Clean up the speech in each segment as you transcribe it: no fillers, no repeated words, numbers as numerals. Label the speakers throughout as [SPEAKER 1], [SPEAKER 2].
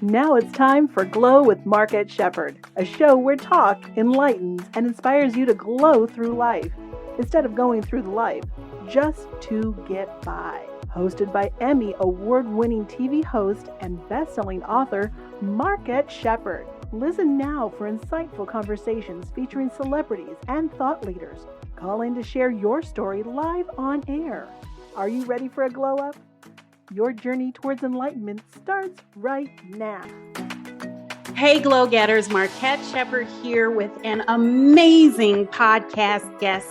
[SPEAKER 1] Now it's time for Glow with Marquette Shepherd, a show where talk enlightens and inspires you to glow through life instead of going through the life just to get by. Hosted by Emmy award-winning TV host and best-selling author Marquette Shepherd. Listen now for insightful conversations featuring celebrities and thought leaders. Call in to share your story live on air. Are you ready for a glow up? Your journey towards enlightenment starts right now.
[SPEAKER 2] Hey, Glow Getters, Marquette Shepherd here with an amazing podcast guest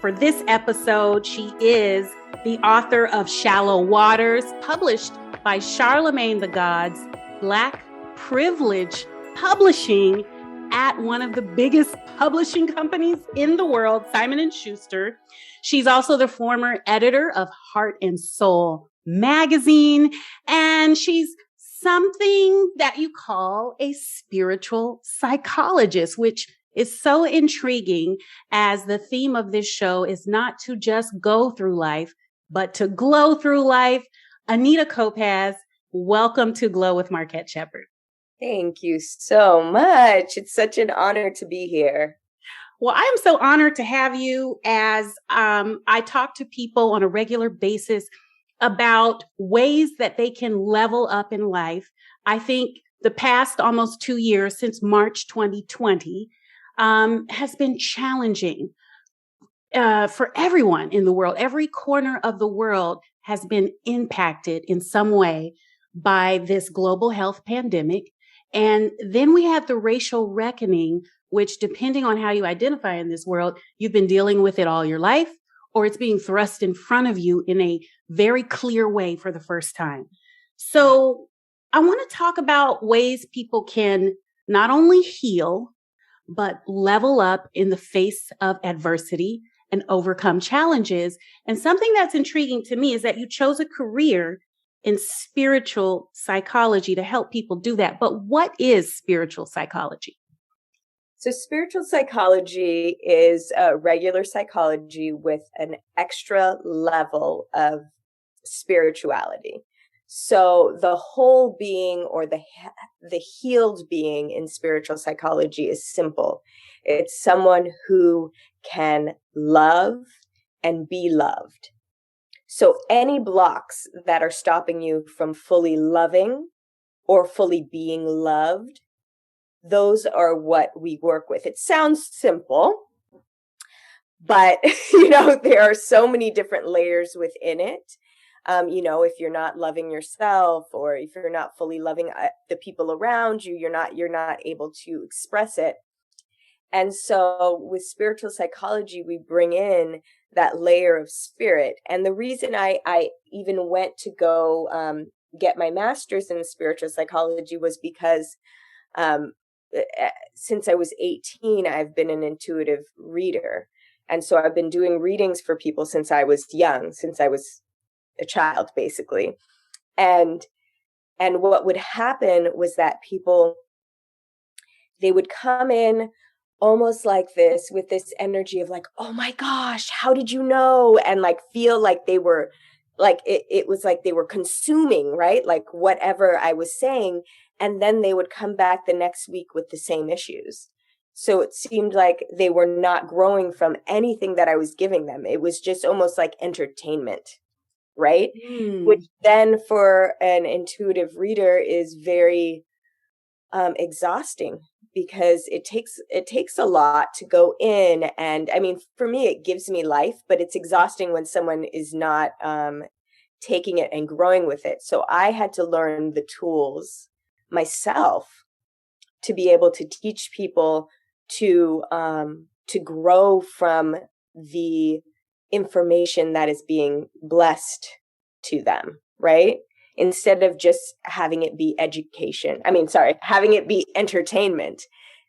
[SPEAKER 2] for this episode. She is the author of Shallow Waters, published by Charlemagne the God's Black Privilege Publishing at one of the biggest publishing companies in the world, Simon & Schuster. She's also the former editor of Heart and Soul magazine, and she's something that you call a spiritual psychologist, which is so intriguing, as the theme of this show is not to just go through life, but to glow through life. Anita Kopaz, welcome to Glow with Marquette Shepherd.
[SPEAKER 3] Thank you so much. It's such an honor to be here.
[SPEAKER 2] Well, I am so honored to have you, as I talk to people on a regular basis about ways that they can level up in life. I think the past almost 2 years since March 2020 has been challenging for everyone in the world. Every corner of the world has been impacted in some way by this global health pandemic. And then we have the racial reckoning, which, depending on how you identify in this world, you've been dealing with it all your life, or it's being thrust in front of you in a very clear way for the first time. So I want to talk about ways people can not only heal, but level up in the face of adversity and overcome challenges. And something that's intriguing to me is that you chose a career in spiritual psychology to help people do that. But what is spiritual psychology?
[SPEAKER 3] So spiritual psychology is regular psychology with an extra level of spirituality. So the whole being, or the healed being in spiritual psychology, is simple. It's someone who can love and be loved. So any blocks that are stopping you from fully loving or fully being loved, those are what we work with. It sounds simple, but, there are so many different layers within it. If you're not loving yourself, or if you're not fully loving the people around you, you're not able to express it. And so with spiritual psychology, we bring in that layer of spirit. And the reason I even went to go get my master's in spiritual psychology was because since I was 18, I've been an intuitive reader. And so I've been doing readings for people since I was young, since I was a child, basically. And what would happen was that people, they would come in almost like this, with this energy of like, oh my gosh, how did you know? And like feel like they were like, it was like they were consuming, right? Like whatever I was saying. And then they would come back the next week with the same issues. So it seemed like they were not growing from anything that I was giving them. It was just almost like entertainment, right? Which then for an intuitive reader is very exhausting, because it takes a lot to go in. And I mean, for me, it gives me life, but it's exhausting when someone is not taking it and growing with it. So I had to learn the tools myself to be able to teach people to grow from the information that is being blessed to them, right? Instead of just having it be having it be entertainment,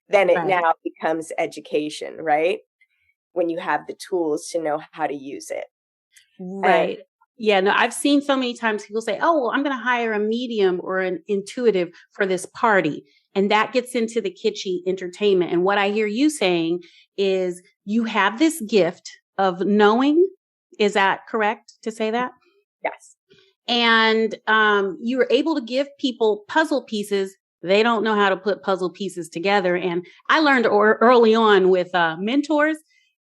[SPEAKER 3] then it now becomes education, right? When you have the tools to know how to use it.
[SPEAKER 2] Right. Yeah, no, I've seen so many times people say, oh, well, I'm going to hire a medium or an intuitive for this party. And that gets into the kitschy entertainment. And what I hear you saying is you have this gift of knowing. Is that correct to say that?
[SPEAKER 3] Yes.
[SPEAKER 2] and you were able to give people puzzle pieces. They don't know how to put puzzle pieces together. And I learned early on with mentors,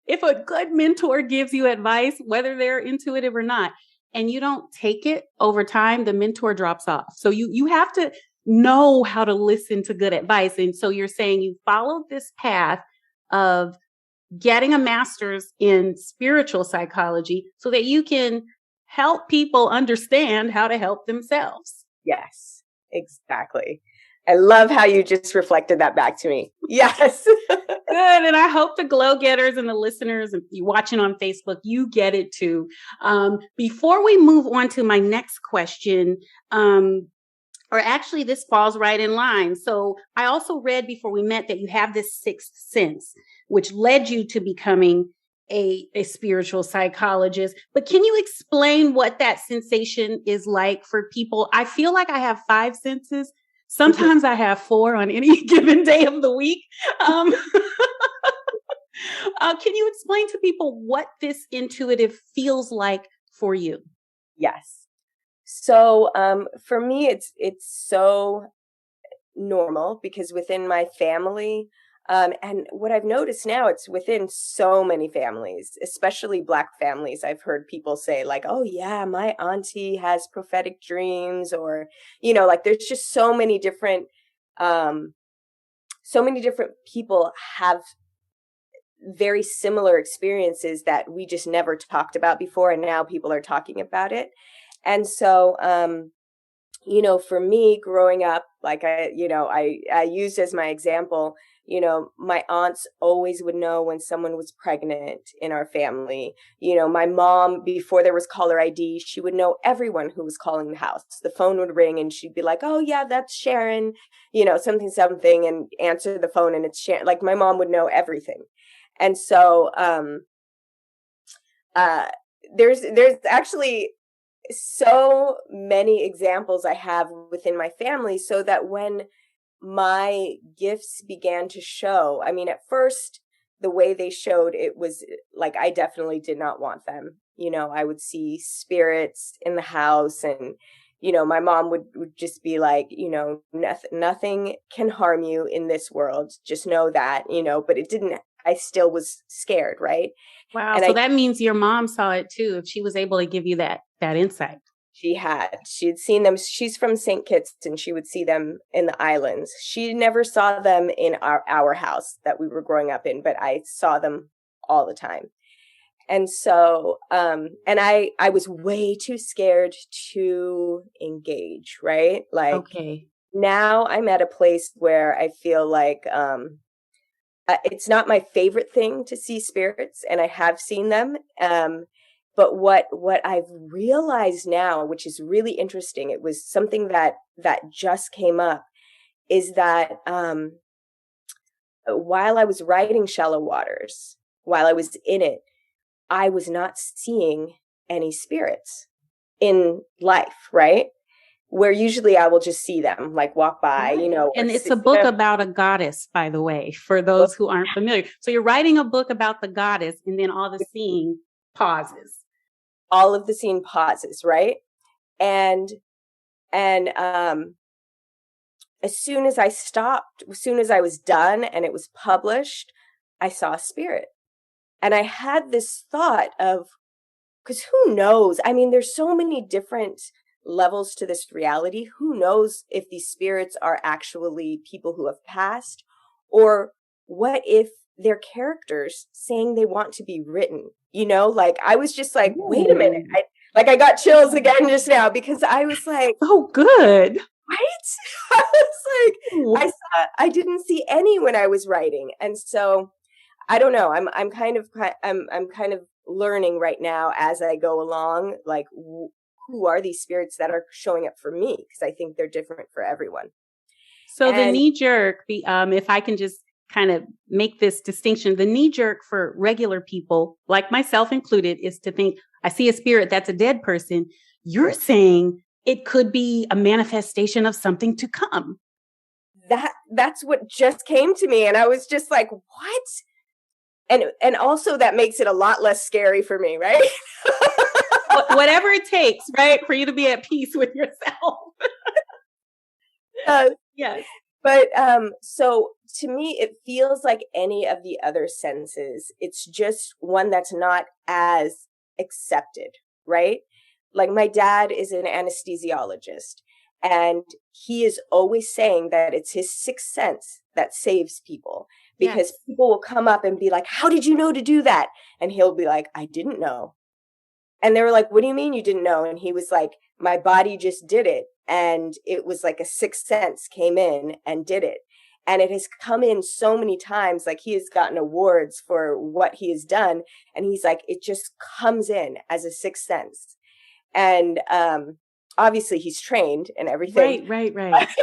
[SPEAKER 2] if a good mentor gives you advice, whether they're intuitive or not, and you don't take it over time, the mentor drops off. So you have to know how to listen to good advice. And so you're saying you followed this path of getting a master's in spiritual psychology so that you can help people understand how to help themselves.
[SPEAKER 3] Yes, exactly. I love how you just reflected that back to me. Yes.
[SPEAKER 2] Good. And I hope the glow getters and the listeners and you watching on Facebook, you get it too. Before we move on to my next question, or actually this falls right in line. So I also read before we met that you have this sixth sense, which led you to becoming a spiritual psychologist. But can you explain what that sensation is like for people? I feel like I have 5 senses. Sometimes I have 4 on any given day of the week. Can you explain to people what this intuitive feels like for you?
[SPEAKER 3] Yes. So for me, it's so normal because within my family, and what I've noticed now, it's within so many families, especially Black families. I've heard people say like, oh yeah, my auntie has prophetic dreams, or, like there's just so many different people have very similar experiences that we just never talked about before. And now people are talking about it. And so, for me growing up, like I used as my example, my aunts always would know when someone was pregnant in our family. My mom, before there was caller ID, she would know everyone who was calling the house. The phone would ring and she'd be like, oh yeah, that's Sharon, something, and answer the phone and it's Sharon. Like my mom would know everything. And so, there's actually so many examples I have within my family, so that when my gifts began to show, I mean, at first, the way they showed, it was like, I definitely did not want them. I would see spirits in the house, and, my mom would just be like, nothing can harm you in this world. Just know that, but it didn't, I still was scared. Right.
[SPEAKER 2] Wow.
[SPEAKER 3] And
[SPEAKER 2] So that means your mom saw it too, if she was able to give you that insight.
[SPEAKER 3] She had seen them. She's from St. Kitts, and she would see them in the islands. She never saw them in our house that we were growing up in, but I saw them all the time. And so, and I was way too scared to engage, right? Like, okay. Now I'm at a place where I feel like, it's not my favorite thing to see spirits, and I have seen them. But what I've realized now, which is really interesting, it was something that just came up, is that while I was writing Shallow Waters, while I was in it, I was not seeing any spirits in life, right? Where usually I will just see them, like walk by,
[SPEAKER 2] And it's a book about a goddess, by the way, for those who aren't familiar. So you're writing a book about the goddess, and then all the scene pauses.
[SPEAKER 3] All of the scene pauses, right? And as soon as I stopped, as soon as I was done and it was published, I saw a spirit. And I had this thought of, because who knows? I mean, there's so many different levels to this reality. Who knows if these spirits are actually people who have passed, or what if they're characters saying they want to be written? Like I was just like, wait a minute. I got chills again just now, because I was like,
[SPEAKER 2] oh, good.
[SPEAKER 3] Right? I was like, I didn't see any when I was writing. And so I don't know. I'm kind of learning right now as I go along, like who are these spirits that are showing up for me? Because I think they're different for everyone.
[SPEAKER 2] So the knee jerk, if I can just kind of make this distinction, the knee jerk for regular people, like myself included, is to think, I see a spirit that's a dead person. You're saying it could be a manifestation of something to come.
[SPEAKER 3] That's what just came to me. And I was just like, what? And also that makes it a lot less scary for me, right?
[SPEAKER 2] whatever it takes, right, for you to be at peace with yourself. Yes.
[SPEAKER 3] But so to me, it feels like any of the other senses. It's just one that's not as accepted, right? Like my dad is an anesthesiologist, and he is always saying that it's his sixth sense that saves people, because people will come up and be like, "How did you know to do that?" And he'll be like, "I didn't know." And they were like, "What do you mean you didn't know?" And he was like, "My body just did it. And it was like a sixth sense came in and did it." And it has come in so many times. Like, he has gotten awards for what he has done. And he's like, it just comes in as a sixth sense. And obviously he's trained and everything.
[SPEAKER 2] Right.
[SPEAKER 3] Yes.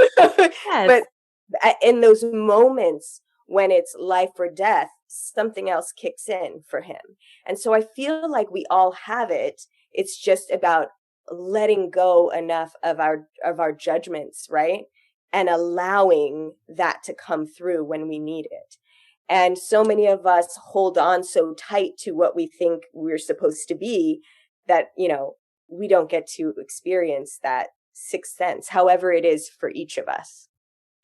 [SPEAKER 2] Yes.
[SPEAKER 3] But in those moments when it's life or death, something else kicks in for him. And so I feel like we all have it. It's just about letting go enough of our judgments, right? And allowing that to come through when we need it. And so many of us hold on so tight to what we think we're supposed to be that, we don't get to experience that sixth sense, however it is for each of us.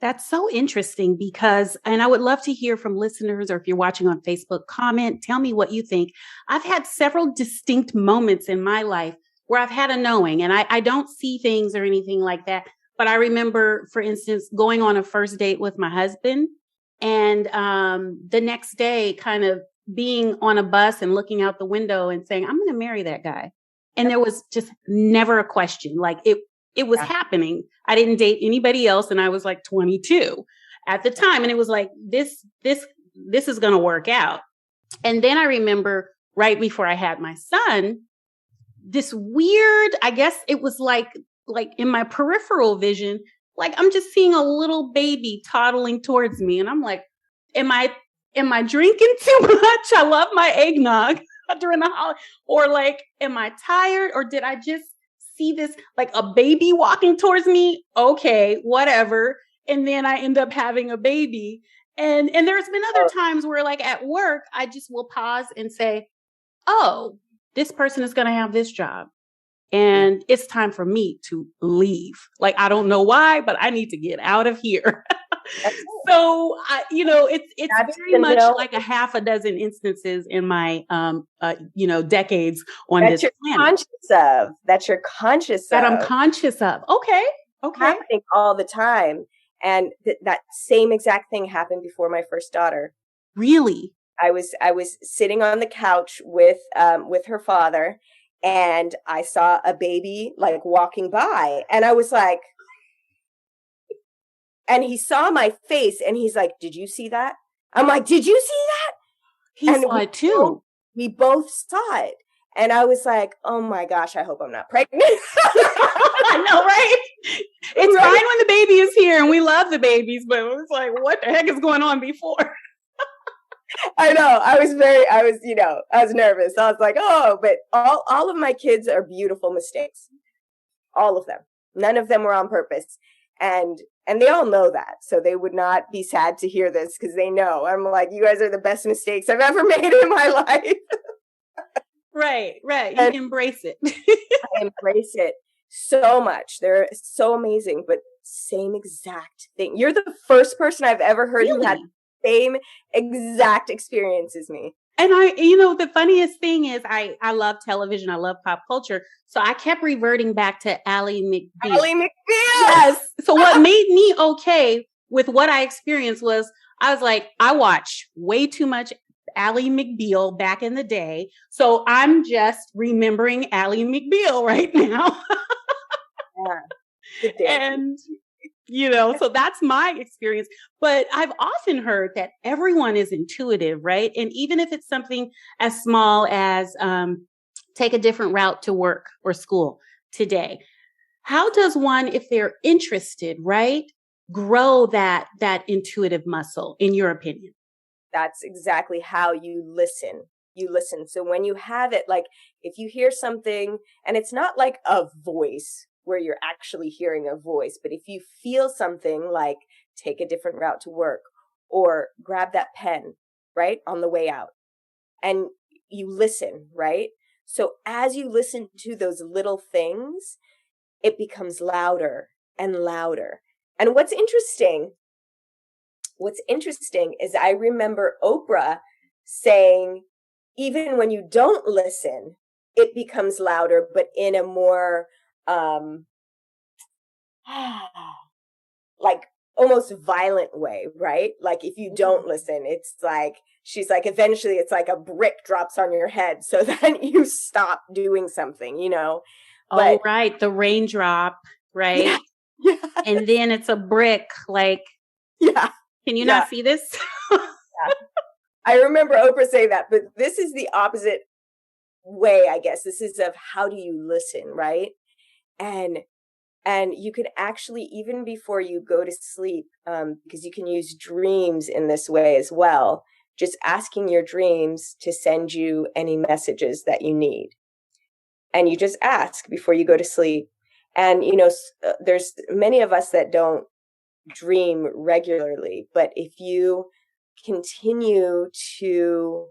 [SPEAKER 2] That's so interesting because, and I would love to hear from listeners, or if you're watching on Facebook, comment, tell me what you think. I've had several distinct moments in my life where I've had a knowing, and I don't see things or anything like that. But I remember, for instance, going on a first date with my husband, and the next day kind of being on a bus and looking out the window and saying, I'm going to marry that guy. And there was just never a question. Like it was happening. I didn't date anybody else. And I was like 22 at the time. And it was like, this is going to work out. And then I remember right before I had my son, this weird, I guess it was like in my peripheral vision, like I'm just seeing a little baby toddling towards me. And I'm like, am I drinking too much? I love my eggnog during the holiday. Or like, am I tired? Or did I just see this, like a baby walking towards me? Okay, whatever. And then I end up having a baby. And there's been other times where, like at work, I just will pause and say, oh, this person is going to have this job. And it's time for me to leave. Like, I don't know why, but I need to get out of here. So, it's very much like a half a dozen instances in my, decades on this planet.
[SPEAKER 3] That you're conscious of.
[SPEAKER 2] That I'm conscious of. Okay.
[SPEAKER 3] Happening all the time. And that same exact thing happened before my first daughter.
[SPEAKER 2] Really?
[SPEAKER 3] I was sitting on the couch with her father, and I saw a baby like walking by, and I was like, and he saw my face and he's like, did you see that? I'm like, did you see that?
[SPEAKER 2] He saw it too.
[SPEAKER 3] We both saw it. And I was like, oh my gosh, I hope I'm not pregnant.
[SPEAKER 2] I know, right? It's fine when the baby is here and we love the babies, but it was like, what the heck is going on before?
[SPEAKER 3] I know. I was nervous. I was like, oh, but all of my kids are beautiful mistakes. All of them. None of them were on purpose. And they all know that. So they would not be sad to hear this because they know. I'm like, you guys are the best mistakes I've ever made in my life.
[SPEAKER 2] Right. You embrace it.
[SPEAKER 3] I embrace it so much. They're so amazing, but same exact thing. You're the first person I've ever heard who had the same exact experience as me.
[SPEAKER 2] And the funniest thing is I love television. I love pop culture. So I kept reverting back to Ally McBeal. Yes. So what made me okay with what I experienced was I was like, I watch way too much Ally McBeal back in the day. So I'm just remembering Ally McBeal right now. And so that's my experience. But I've often heard that everyone is intuitive, right? And even if it's something as small as take a different route to work or school today, how does one, if they're interested, right, grow that intuitive muscle, in your opinion?
[SPEAKER 3] That's exactly how you listen. You listen. So when you have it, like if you hear something, and it's not like a voice where you're actually hearing a voice, but if you feel something like take a different route to work or grab that pen, right, on the way out, and you listen, right? So as you listen to those little things, it becomes louder and louder. And what's interesting is I remember Oprah saying, even when you don't listen, it becomes louder, but in a more like almost violent way, right? Like if you don't listen, it's like, she's like, eventually it's like a brick drops on your head. So then you stop doing something, you know?
[SPEAKER 2] But, right. The raindrop, right?
[SPEAKER 3] Yeah, yeah.
[SPEAKER 2] And then it's a brick. Like,
[SPEAKER 3] yeah.
[SPEAKER 2] Can you not see this?
[SPEAKER 3] Yeah. I remember Oprah saying that, but this is the opposite way, I guess. This is of how do you listen, right? And you can actually, even before you go to sleep, because you can use dreams in this way as well, just asking your dreams to send you any messages that you need. And you just ask before you go to sleep. And, you know, there's many of us that don't dream regularly, but if you continue to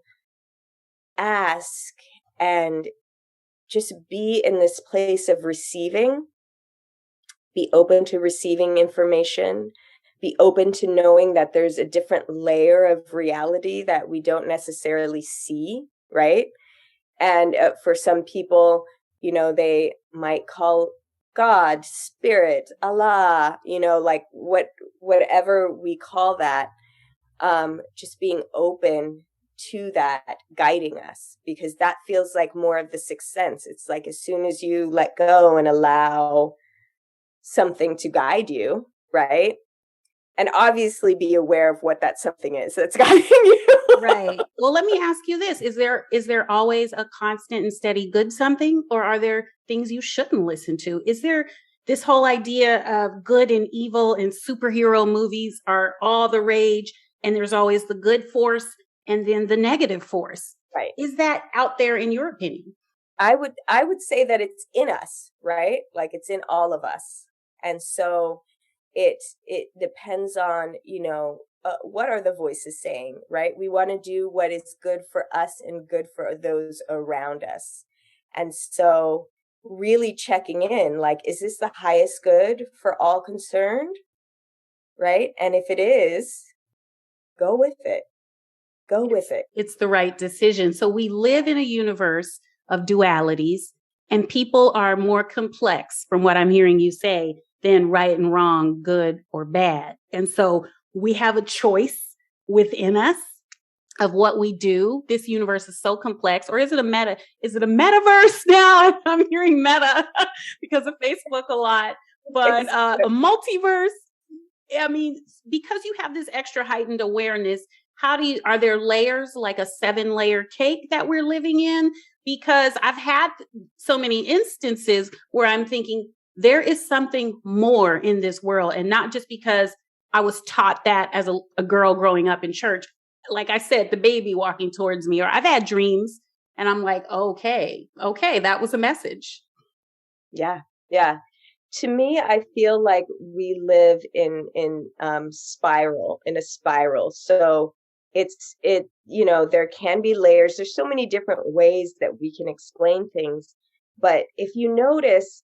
[SPEAKER 3] ask and just be in this place of receiving, be open to receiving information, be open to knowing that there's a different layer of reality that we don't necessarily see, right? And for some people, you know, they might call God, spirit, Allah, you know, like whatever we call that, just being open to that guiding us, because that feels like more of the sixth sense. It's like as soon as you let go and allow something to guide you, right? And obviously be aware of what that something is that's guiding you.
[SPEAKER 2] Right. Well, let me ask you this. Is there always a constant and steady good something, or are there things you shouldn't listen to? Is there this whole idea of good and evil and superhero movies are all the rage, and there's always the good force and then the negative force?
[SPEAKER 3] Right.
[SPEAKER 2] Is that out there in your opinion?
[SPEAKER 3] I would say that it's in us, right? Like it's in all of us. And so it depends on, you know, what are the voices saying, right? We want to do what is good for us and good for those around us. And so really checking in, like, is this the highest good for all concerned? Right? And if it is, go with it. Go with it.
[SPEAKER 2] It's the right decision. So we live in a universe of dualities, and people are more complex, from what I'm hearing you say, than right and wrong, good or bad. And so we have a choice within us of what we do. This universe is so complex. Or is it a metaverse now? I'm hearing meta because of Facebook a lot, but a multiverse. I mean, because you have this extra heightened awareness, are there layers, like a 7-layer cake that we're living in? Because I've had so many instances where I'm thinking there is something more in this world, and not just because I was taught that as a girl growing up in church. Like I said, the baby walking towards me, or I've had dreams and I'm like, okay, that was a message.
[SPEAKER 3] Yeah. Yeah. To me, I feel like we live in a spiral. So you know, there can be layers. There's so many different ways that we can explain things. But if you notice,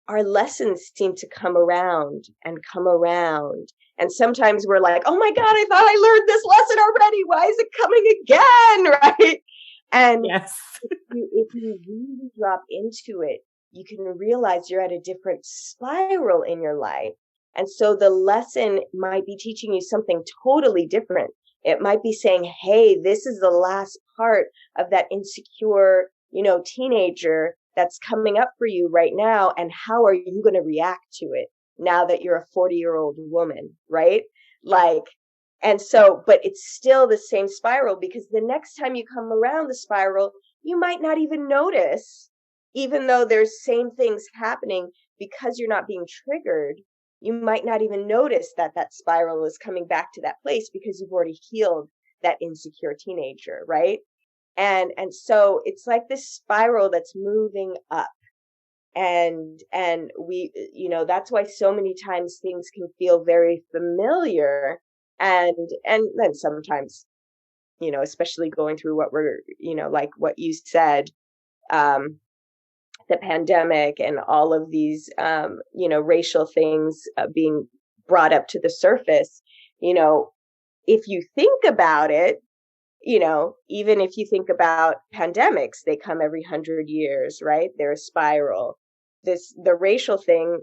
[SPEAKER 3] our lessons seem to come around and come around. And sometimes we're like, oh my God, I thought I learned this lesson already. Why is it coming again? Right? And
[SPEAKER 2] yes.
[SPEAKER 3] if you really drop into it, you can realize you're at a different spiral in your life. And so the lesson might be teaching you something totally different. It might be saying, hey, this is the last part of that insecure, you know, teenager that's coming up for you right now. And how are you going to react to it now that you're a 40-year-old woman, right? Like, and so, but it's still the same spiral, because the next time you come around the spiral, you might not even notice, even though there's same things happening, because you're not being triggered. You might not even notice that spiral is coming back to that place, because you've already healed that insecure teenager, right? And so it's like this spiral that's moving up. And we, you know, that's why so many times things can feel very familiar. And then sometimes, you know, especially going through what we're, you know, like what you said, the pandemic and all of these, racial things being brought up to the surface, if you think about it, even if you think about pandemics, they come every 100 years, right? They're a spiral. The racial thing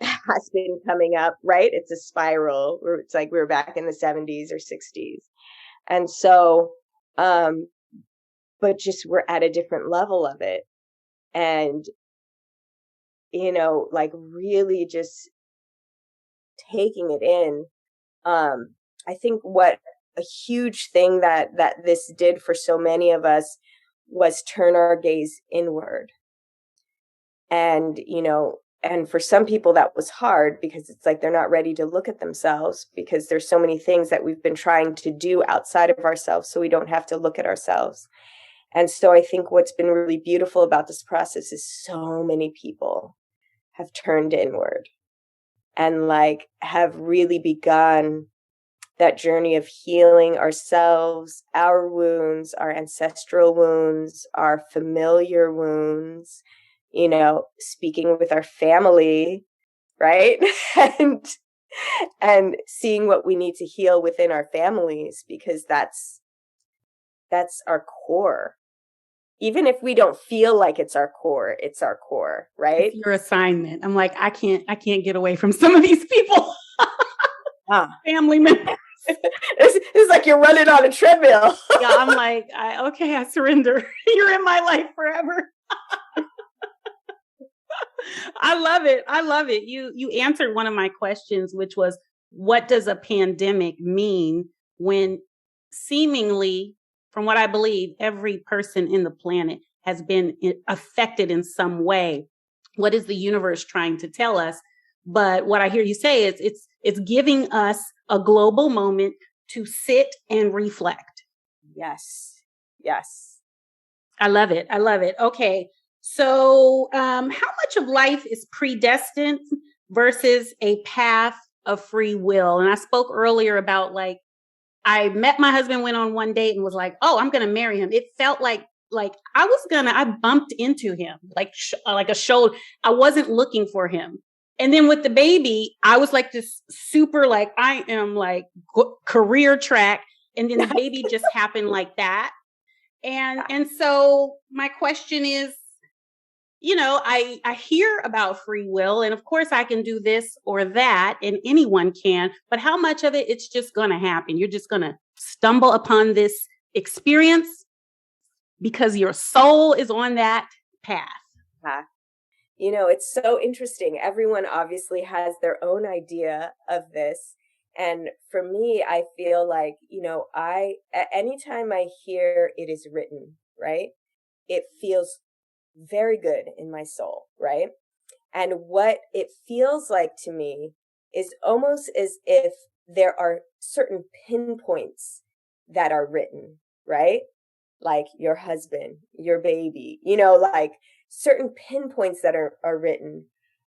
[SPEAKER 3] has been coming up, right? It's a spiral. It's like we were back in the 70s or 60s. And so, but just we're at a different level of it. And, like really just taking it in. I think what a huge thing that this did for so many of us was turn our gaze inward. And, and for some people that was hard because it's like they're not ready to look at themselves because there's so many things that we've been trying to do outside of ourselves so we don't have to look at ourselves. And so I think what's been really beautiful about this process is so many people have turned inward and like have really begun that journey of healing ourselves, our wounds, our ancestral wounds, our familiar wounds, speaking with our family, right? and seeing what we need to heal within our families, because that's our core. Even if we don't feel like it's our core, right?
[SPEAKER 2] It's your assignment. I'm like, I can't get away from some of these people. Family members.
[SPEAKER 3] It's like you're running on a treadmill.
[SPEAKER 2] Yeah, I'm like, I surrender. You're in my life forever. I love it. You answered one of my questions, which was, what does a pandemic mean when seemingly, from what I believe, every person in the planet has been affected in some way? What is the universe trying to tell us? But what I hear you say is it's giving us a global moment to sit and reflect.
[SPEAKER 3] Yes.
[SPEAKER 2] I love it. Okay. So how much of life is predestined versus a path of free will? And I spoke earlier about like, I met my husband, went on one date and was like, oh, I'm going to marry him. It felt like I bumped into him, like a shoulder. I wasn't looking for him. And then with the baby, I was like this super, like, I am like career track. And then the baby just happened like that. And so my question is, I hear about free will, and of course I can do this or that, and anyone can, but how much of it's just going to happen? You're just going to stumble upon this experience because your soul is on that path.
[SPEAKER 3] It's so interesting. Everyone obviously has their own idea of this. And for me, I feel like, anytime I hear it is written, right, it feels very good in my soul, right? And what it feels like to me is almost as if there are certain pinpoints that are written, right? Like your husband, your baby, like certain pinpoints that are written.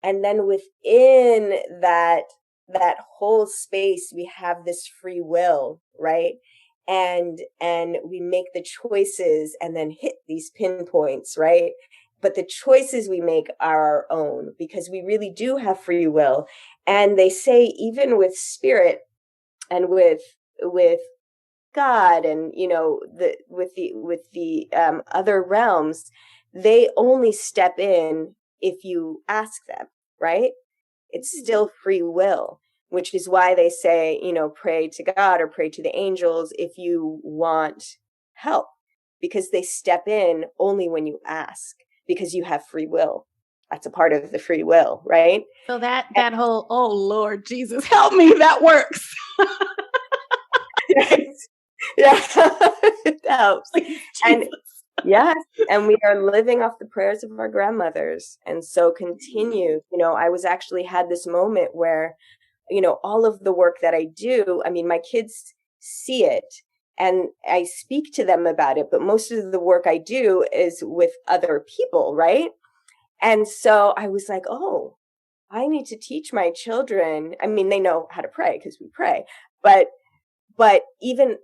[SPEAKER 3] And then within that whole space, we have this free will, right? And we make the choices and then hit these pinpoints, right? But the choices we make are our own because we really do have free will. And they say even with spirit and with God and, with the other realms, they only step in if you ask them, right? It's still free will, which is why they say, pray to God or pray to the angels if you want help, because they step in only when you ask, because you have free will. That's a part of the free will, right?
[SPEAKER 2] So that whole, oh Lord Jesus, help me, that works.
[SPEAKER 3] Yeah, it helps. And yes, and we are living off the prayers of our grandmothers. And so continue. I was actually had this moment where, all of the work that I do, I mean, my kids see it and I speak to them about it, but most of the work I do is with other people, right? And so I was like, oh, I need to teach my children. I mean, they know how to pray because we pray, but even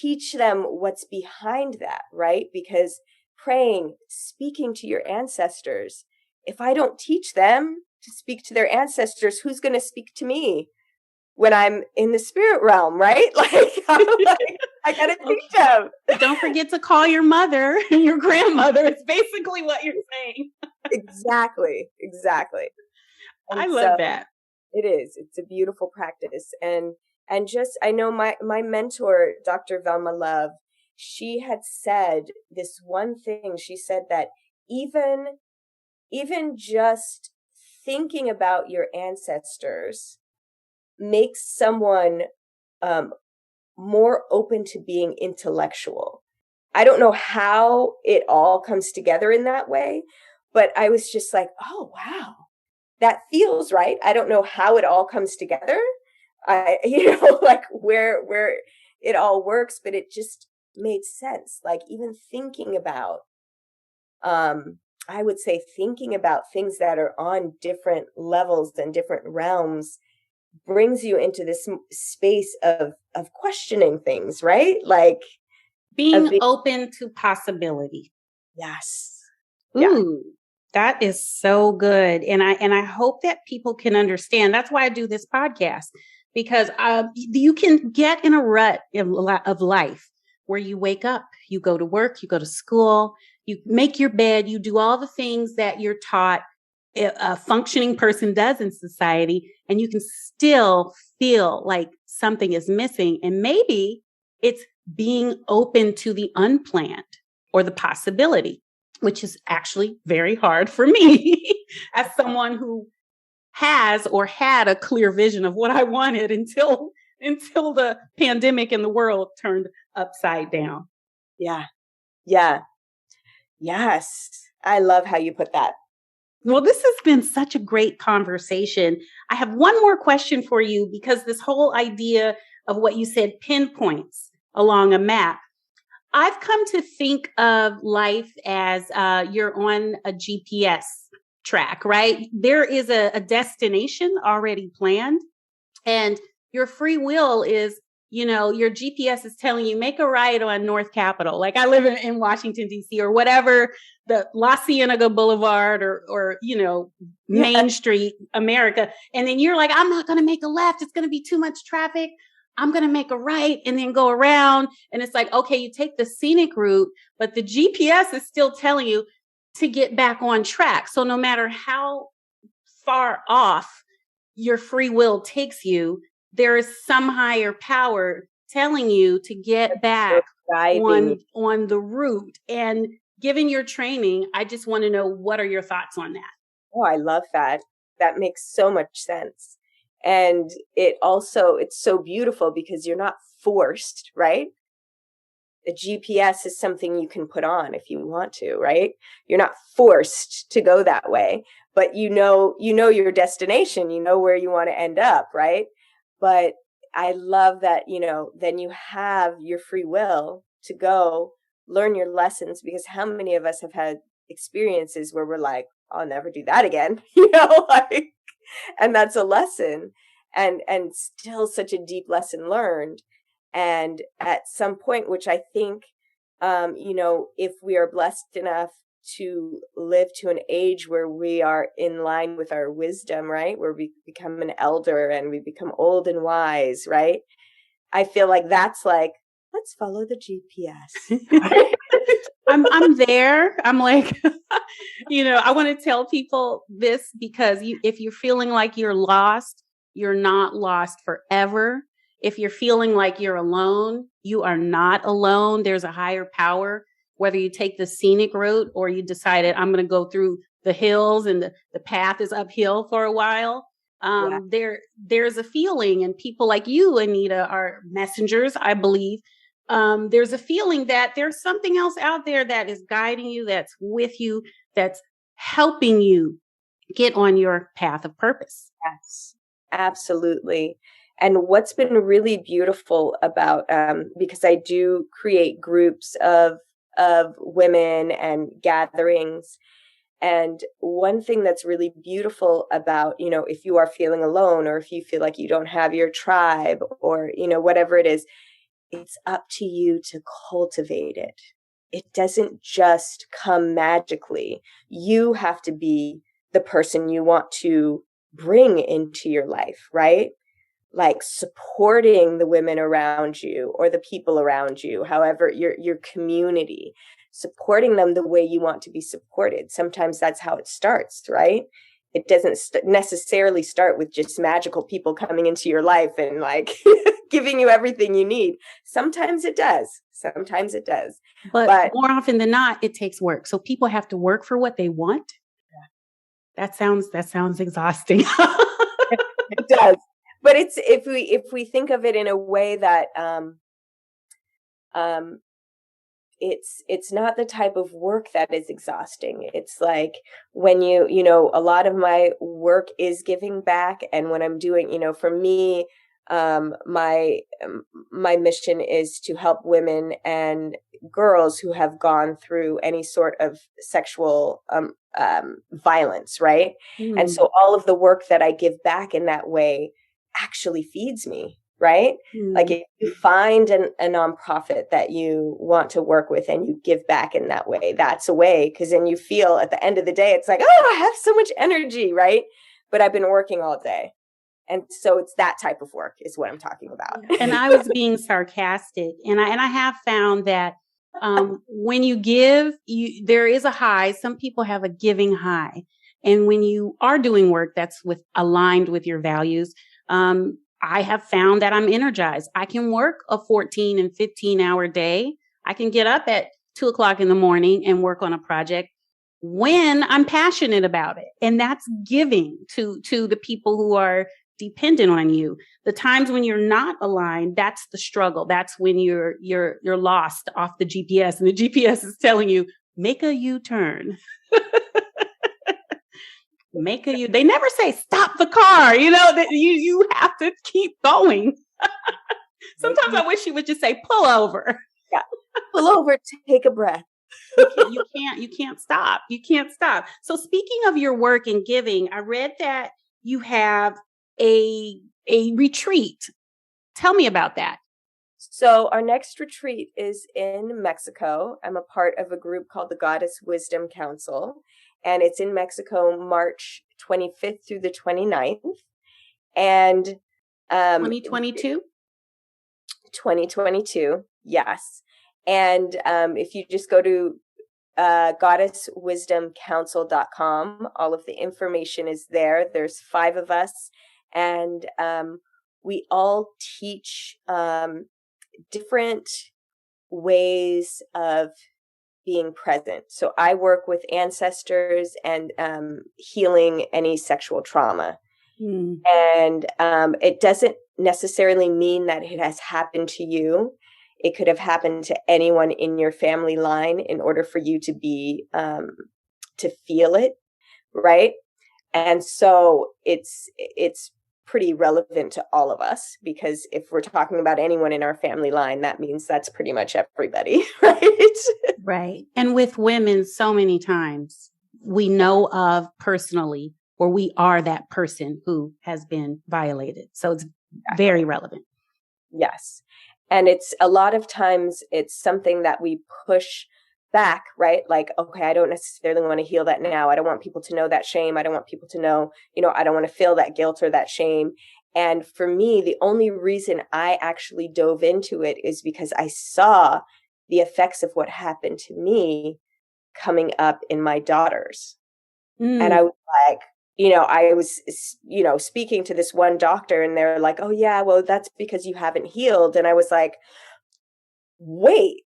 [SPEAKER 3] teach them what's behind that, right? Because praying, speaking to your ancestors. If I don't teach them to speak to their ancestors, who's going to speak to me when I'm in the spirit realm, right? Like, I got to teach them.
[SPEAKER 2] Don't forget to call your mother and your grandmother. It's basically what you're saying.
[SPEAKER 3] Exactly. And
[SPEAKER 2] I love that.
[SPEAKER 3] It is. It's a beautiful practice. And just, I know my mentor, Dr. Velma Love, she had said this one thing. She said that even just thinking about your ancestors makes someone more open to being intellectual. I don't know how it all comes together in that way, but I was just like, oh, wow, that feels right. I don't know how it all comes together. Like where it all works, but it just made sense. Like even thinking about, I would say thinking about things that are on different levels and different realms brings you into this space of questioning things, right? Like
[SPEAKER 2] being open to possibility.
[SPEAKER 3] Yes.
[SPEAKER 2] Ooh, that is so good. And I hope that people can understand. That's why I do this podcast, because you can get in a rut of life where you wake up, you go to work, you go to school, you make your bed, you do all the things that you're taught a functioning person does in society, and you can still feel like something is missing. And maybe it's being open to the unplanned or the possibility, which is actually very hard for me as someone who has or had a clear vision of what I wanted until the pandemic and the world turned upside down.
[SPEAKER 3] Yeah. Yes. I love how you put that.
[SPEAKER 2] Well, this has been such a great conversation. I have one more question for you, because this whole idea of what you said, pinpoints along a map, I've come to think of life as you're on a GPS track, right? There is a destination already planned, and your free will is, your GPS is telling you, make a right on North Capitol. Like I live in Washington, D.C., or whatever, the La Cienega Boulevard or Main Street, America. And then you're like, I'm not going to make a left. It's going to be too much traffic. I'm going to make a right and then go around. And it's like, okay, you take the scenic route, but the GPS is still telling you to get back on track. So no matter how far off your free will takes you, there is some higher power telling you to get back on the route. And given your training, I just want to know, what are your thoughts on that?
[SPEAKER 3] Oh, I love that. That makes so much sense. And it's so beautiful because you're not forced, right? The GPS is something you can put on if you want to, right? You're not forced to go that way, but you know your destination, you know where you want to end up, right? But I love that, then you have your free will to go learn your lessons, because how many of us have had experiences where we're like, I'll never do that again, and that's a lesson, and still such a deep lesson learned. And at some point, which I think, if we are blessed enough to live to an age where we are in line with our wisdom, right? Where we become an elder and we become old and wise, right? I feel like that's like, let's follow the GPS.
[SPEAKER 2] I'm there. I'm like, I want to tell people this, because if you're feeling like you're lost, you're not lost forever. If you're feeling like you're alone, you are not alone. There's a higher power, whether you take the scenic route or you decided I'm going to go through the hills and the path is uphill for a while. There's a feeling, and people like you, Anita, are messengers, I believe. There's a feeling that there's something else out there that is guiding you, that's with you, that's helping you get on your path of purpose.
[SPEAKER 3] Yes, absolutely. And what's been really beautiful about, because I do create groups of women and gatherings, and one thing that's really beautiful about, if you are feeling alone, or if you feel like you don't have your tribe, or, whatever it is, it's up to you to cultivate it. it doesn't just come magically. You have to be the person you want to bring into your life, right? Like supporting the women around you or the people around you, however, your community, supporting them the way you want to be supported. Sometimes that's how it starts, right? It doesn't necessarily start with just magical people coming into your life and like giving you everything you need. Sometimes it does. Sometimes it does.
[SPEAKER 2] But more often than not, it takes work. So people have to work for what they want. Yeah. That sounds exhausting.
[SPEAKER 3] It does. But it's if we think of it in a way that it's not the type of work that is exhausting. It's like when you know, a lot of my work is giving back, and when I'm doing, you know, for me, my mission is to help women and girls who have gone through any sort of sexual violence, right? And so all of the work that I give back in that way actually feeds me, right? Like if you find a nonprofit that you want to work with and you give back in that way, that's a way, because then you feel at the end of the day, it's like, oh, I have so much energy, right? But I've been working all day. And so it's that type of work is what I'm talking about.
[SPEAKER 2] And I was being sarcastic. And I have found that when you give, there is a high. Some people have a giving high. And when you are doing work that's aligned with your values, I have found that I'm energized. I can work a 14 and 15 hour day. I can get up at 2:00 in the morning and work on a project when I'm passionate about it. And that's giving to the people who are dependent on you. The times when you're not aligned, that's the struggle. That's when you're lost off the GPS and the GPS is telling you, make a U-turn. They never say stop the car, you know, that you have to keep going. Sometimes I wish you would just say pull over.
[SPEAKER 3] Yeah. Pull over, take a breath.
[SPEAKER 2] You can't stop. You can't stop. So speaking of your work and giving, I read that you have a retreat. Tell me about that.
[SPEAKER 3] So our next retreat is in Mexico. I'm a part of a group called the Goddess Wisdom Council, and it's in Mexico, March 25th through the 29th. And
[SPEAKER 2] 2022?
[SPEAKER 3] 2022, yes. And if you just go to goddesswisdomcouncil.com, all of the information is there. There's 5 of us, and we all teach different ways of being present. So I work with ancestors and healing any sexual trauma. And it doesn't necessarily mean that it has happened to you. It could have happened to anyone in your family line in order for you to be to feel it, right? And so it's pretty relevant to all of us, because if we're talking about anyone in our family line, that means that's pretty much everybody, right?
[SPEAKER 2] Right. And with women, so many times we know of personally, or we are that person who has been violated. So it's very relevant.
[SPEAKER 3] Yes. And it's a lot of times it's something that we push back, right? Like, okay, I don't necessarily want to heal that now. I don't want people to know that shame. I don't want people to know, you know, I don't want to feel that guilt or that shame. And for me, the only reason I actually dove into it is because I saw the effects of what happened to me coming up in my daughters. And I was like, you know, I was, you know, speaking to this one doctor, and they're like, oh yeah, well, that's because you haven't healed. And I was like, wait,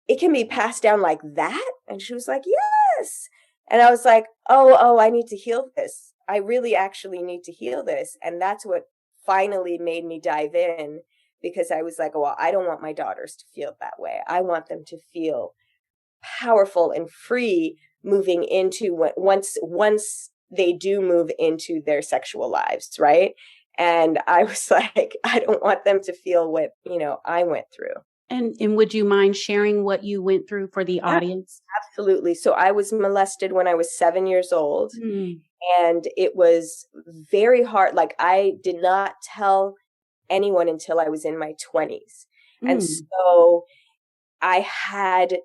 [SPEAKER 3] it can be passed down like that? And she was like, yes. And I was like, oh, I need to heal this. I really actually need to heal this. And that's what finally made me dive in, because I was like, well, I don't want my daughters to feel that way. I want them to feel powerful and free moving into once they do move into their sexual lives, right? And I was like, I don't want them to feel what, you know, I went through.
[SPEAKER 2] And would you mind sharing what you went through for the audience?
[SPEAKER 3] Absolutely. So I was molested when I was 7 years old, and it was very hard. Like, I did not tell anyone until I was in my 20s. And so I had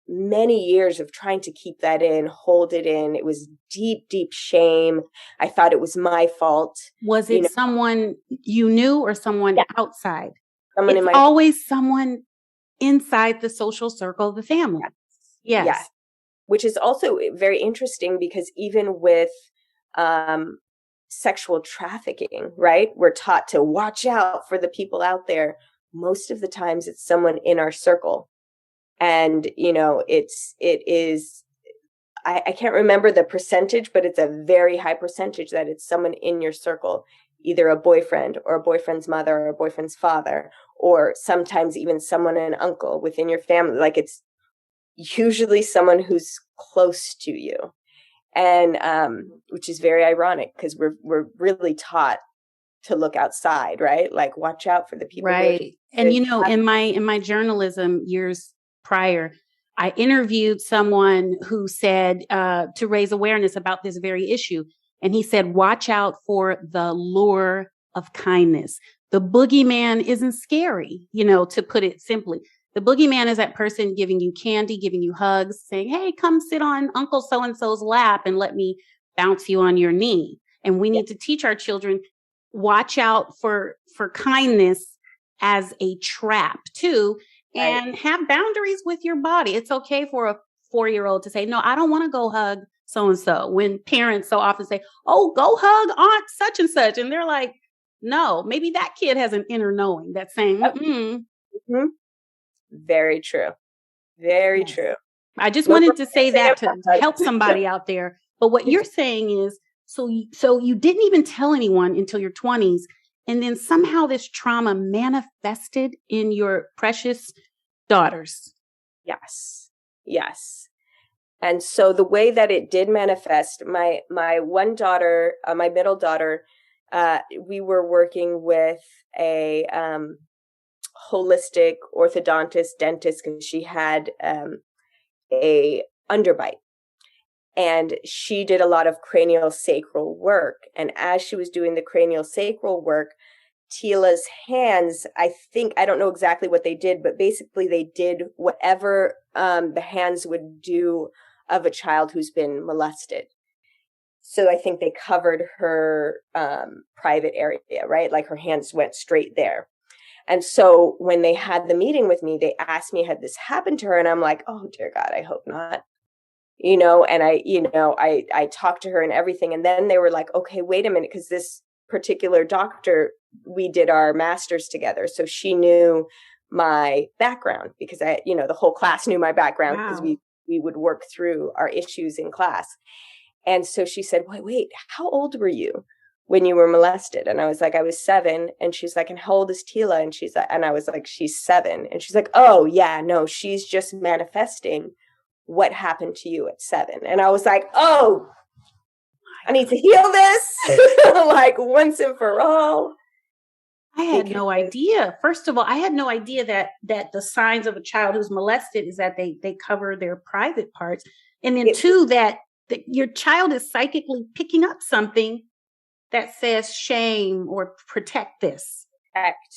[SPEAKER 3] many years of trying to keep that in, hold it in. It was deep, deep shame. I thought it was my fault.
[SPEAKER 2] Was it someone you knew or someone outside?
[SPEAKER 3] Someone
[SPEAKER 2] it's always someone inside the social circle of the family. Yes.
[SPEAKER 3] Yeah. Which is also very interesting because even with sexual trafficking, right? We're taught to watch out for the people out there. Most of the times it's someone in our circle. And, I can't remember the percentage, but it's a very high percentage that it's someone in your circle, either a boyfriend or a boyfriend's mother or a boyfriend's father, or sometimes even someone, an uncle within your family. Like it's usually someone who's close to you. And, which is very ironic because we're really taught to look outside, right? Like watch out for the people.
[SPEAKER 2] Right. And in my journalism years prior, I interviewed someone who said to raise awareness about this very issue. And he said, watch out for the lure of kindness. The boogeyman isn't scary, to put it simply. The boogeyman is that person giving you candy, giving you hugs, saying, hey, come sit on Uncle so-and-so's lap and let me bounce you on your knee. And we need to teach our children, watch out for kindness as a trap too. And have boundaries with your body. It's okay for a 4-year-old to say, no, I don't want to go hug so-and-so, when parents so often say, oh, go hug Aunt such and such. And they're like, no, maybe that kid has an inner knowing that's saying,
[SPEAKER 3] mm-hmm. Very true. Very true.
[SPEAKER 2] I just wanted to say that to help somebody out there. But what you're saying is, so you didn't even tell anyone until your 20s. And then somehow this trauma manifested in your precious daughters.
[SPEAKER 3] Yes. Yes. And so the way that it did manifest, my one daughter, my middle daughter, we were working with a holistic orthodontist dentist because she had a underbite. And she did a lot of cranial sacral work. And as she was doing the cranial sacral work, Tila's hands, I don't know exactly what they did, but basically they did whatever the hands would do of a child who's been molested. So I think they covered her private area, right? Like her hands went straight there. And so when they had the meeting with me, they asked me, had this happened to her? And I'm like, oh, dear God, I hope not. And I talked to her and everything. And then they were like, okay, wait a minute, because this particular doctor, we did our master's together. So she knew my background because the whole class knew my background because we would work through our issues in class. And so she said, wait, how old were you when you were molested? And I was like, I was 7. And she's like, and how old is Tila? And I was like, she's 7. And she's like, oh yeah, no, she's just manifesting what happened to you at 7. And I was like, oh, I need to heal this like once and for all.
[SPEAKER 2] I had no idea. First of all, I had no idea that the signs of a child who's molested is that they cover their private parts. And then two, that your child is psychically picking up something that says shame or protect this.
[SPEAKER 3] Correct.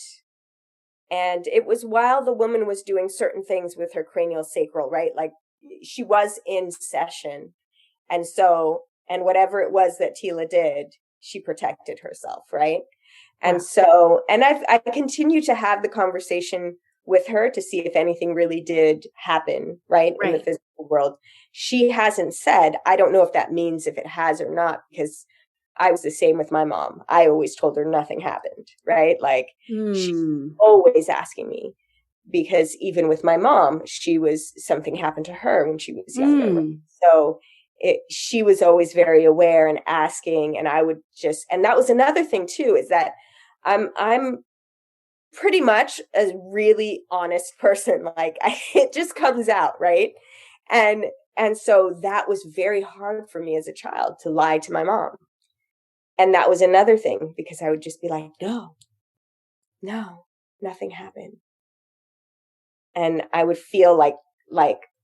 [SPEAKER 3] And it was while the woman was doing certain things with her cranial sacral, right? Like she was in session. And whatever it was that Tila did, she protected herself, right? And so, and I continue to have the conversation with her to see if anything really did happen, right? In the physical world. She hasn't said, I don't know if that means if it has or not, because I was the same with my mom. I always told her nothing happened, right? Like she's always asking me, because even with my mom, something happened to her when she was younger. Right? So she was always very aware and asking, and I would and that was another thing too, is that I'm pretty much a really honest person. Like it just comes out, right? And so that was very hard for me as a child to lie to my mom. And that was another thing, because I would just be like, no, nothing happened. And I would feel like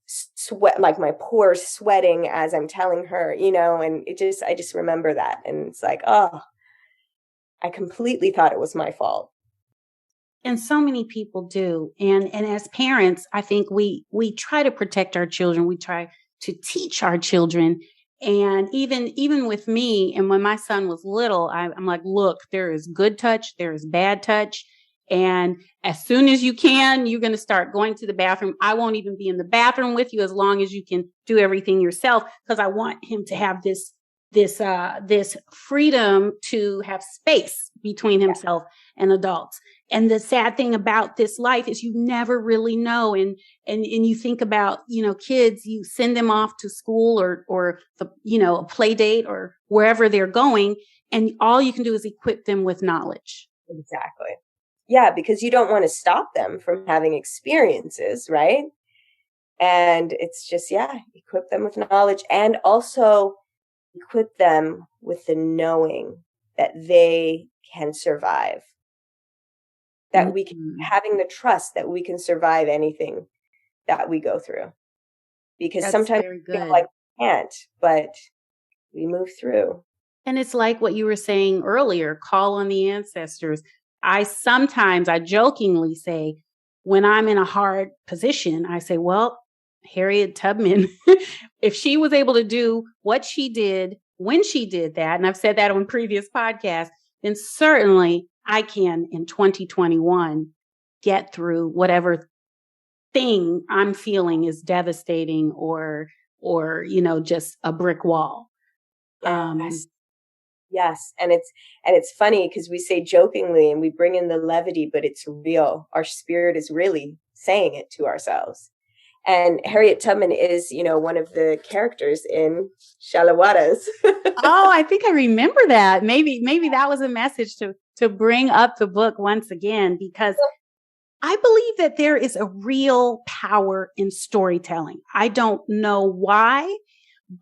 [SPEAKER 3] sweat, like my pores sweating as I'm telling her, and I just remember that. And it's like, oh, I completely thought it was my fault.
[SPEAKER 2] And so many people do. And as parents, I think we try to protect our children. We try to teach our children. And even with me, and when my son was little, I'm like, look, there is good touch, there is bad touch. And as soon as you can, you're going to start going to the bathroom. I won't even be in the bathroom with you as long as you can do everything yourself, because I want him to have this freedom to have space between himself and adults. And the sad thing about this life is you never really know. And you think about, kids, you send them off to school or a play date or wherever they're going, and all you can do is equip them with knowledge.
[SPEAKER 3] Exactly. Yeah, because you don't want to stop them from having experiences, right? And it's just, equip them with knowledge, and also equip them with the knowing that they can survive. That we can, having the trust that we can survive anything that we go through. Because
[SPEAKER 2] That's
[SPEAKER 3] sometimes we feel like we can't, but we move through.
[SPEAKER 2] And it's like what you were saying earlier, call on the ancestors. I jokingly say, when I'm in a hard position, I say, well, Harriet Tubman, if she was able to do what she did when she did that, and I've said that on previous podcasts, then certainly I can in 2021 get through whatever thing I'm feeling is devastating or just a brick wall.
[SPEAKER 3] Yes. And it's funny because we say jokingly and we bring in the levity, but it's real. Our spirit is really saying it to ourselves. And Harriet Tubman is, one of the characters in Shalawatas.
[SPEAKER 2] Oh, I think I remember that. Maybe that was a message to bring up the book once again, because I believe that there is a real power in storytelling. I don't know why,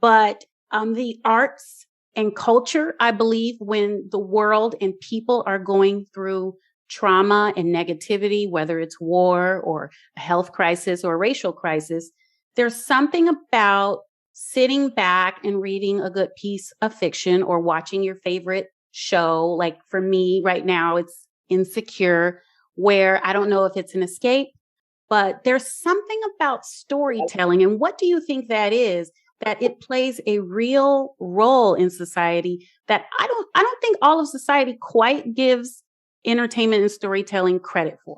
[SPEAKER 2] but the arts and culture, I believe, when the world and people are going through trauma and negativity, whether it's war or a health crisis or a racial crisis, there's something about sitting back and reading a good piece of fiction or watching your favorite show. Like for me right now, it's Insecure, where I don't know if it's an escape, but there's something about storytelling. And what do you think that is? That it plays a real role in society that I don't think all of society quite gives entertainment and storytelling credit for.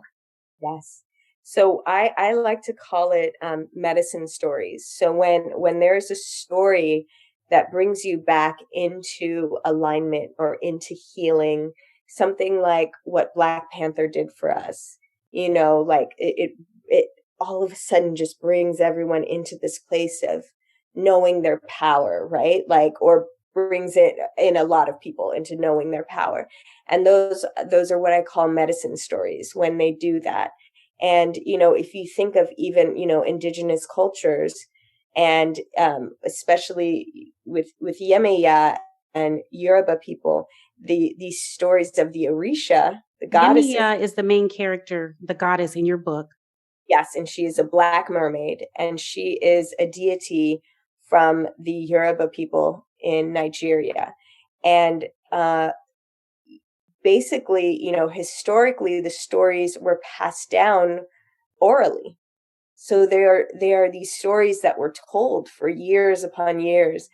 [SPEAKER 3] Yes. So I like to call it medicine stories. So when there's a story that brings you back into alignment or into healing, something like what Black Panther did for us, like it all of a sudden just brings everyone into this place of knowing their power, right? Or brings it in a lot of people into knowing their power. And those are what I call medicine stories when they do that. And, if you think of even, indigenous cultures, and especially with Yemeya and Yoruba people, these stories of the Orisha, the goddess.
[SPEAKER 2] Yemeya is the main character, the goddess in your book.
[SPEAKER 3] Yes, and she is a Black mermaid, and she is a deity from the Yoruba people in Nigeria. And basically, historically, the stories were passed down orally. So they are these stories that were told for years upon years.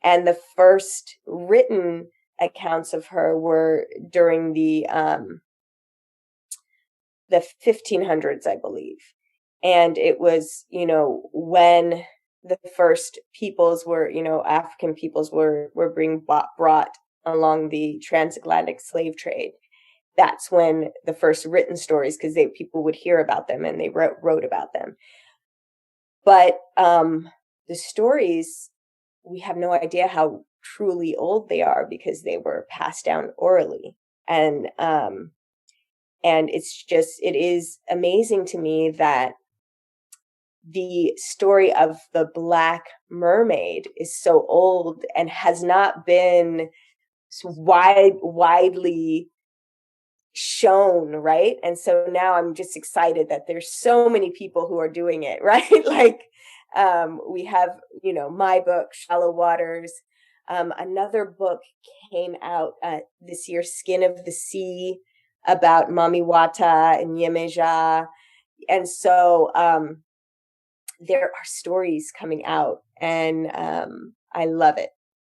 [SPEAKER 3] And the first written accounts of her were during the 1500s, I believe. And it was, when the first peoples were, African peoples were being brought along the transatlantic slave trade. That's when the first written stories, because people would hear about them and they wrote about them. But the stories, we have no idea how truly old they are because they were passed down orally. And it is amazing to me that the story of the Black mermaid is so old and has not been widely shown, right? And so now I'm just excited that there's so many people who are doing it, right? We have, my book, Shallow Waters. Another book came out this year, Skin of the Sea. about Mami Wata and Yemeja. And so there are stories coming out, and I love it.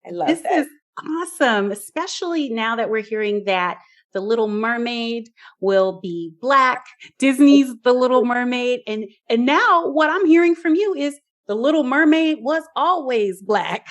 [SPEAKER 3] I love
[SPEAKER 2] this
[SPEAKER 3] that.
[SPEAKER 2] Is awesome, especially now that we're hearing that the Little Mermaid will be Black. Disney's The Little Mermaid. And now what I'm hearing from you is the Little Mermaid was always Black.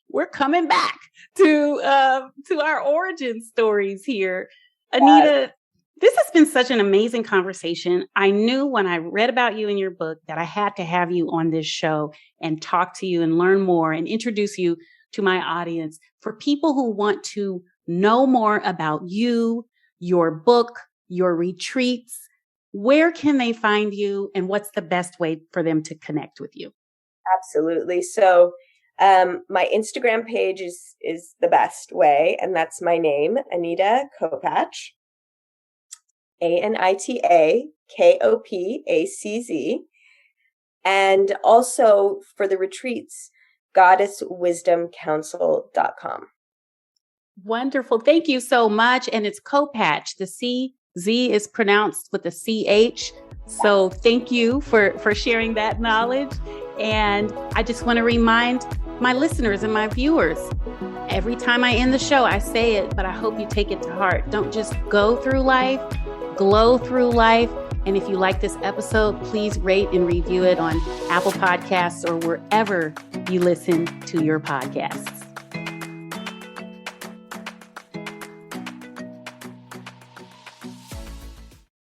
[SPEAKER 2] we're coming back to our origin stories here. Anita, this has been such an amazing conversation. I knew when I read about you in your book that I had to have you on this show and talk to you and learn more and introduce you to my audience. For people who want to know more about you, your book, your retreats, where can they find you, and what's the best way for them to connect with you?
[SPEAKER 3] Absolutely. So my Instagram page is the best way, and that's my name, Anita Kopacz, AnitaKopacz. And also for the retreats, goddesswisdomcouncil.com.
[SPEAKER 2] Wonderful. Thank you so much. And it's Kopacz. The CZ is pronounced with a CH. So thank you for sharing that knowledge. And I just want to remind my listeners and my viewers, every time I end the show, I say it, but I hope you take it to heart. Don't just go through life, glow through life. And if you like this episode, please rate and review it on Apple Podcasts or wherever you listen to your podcasts.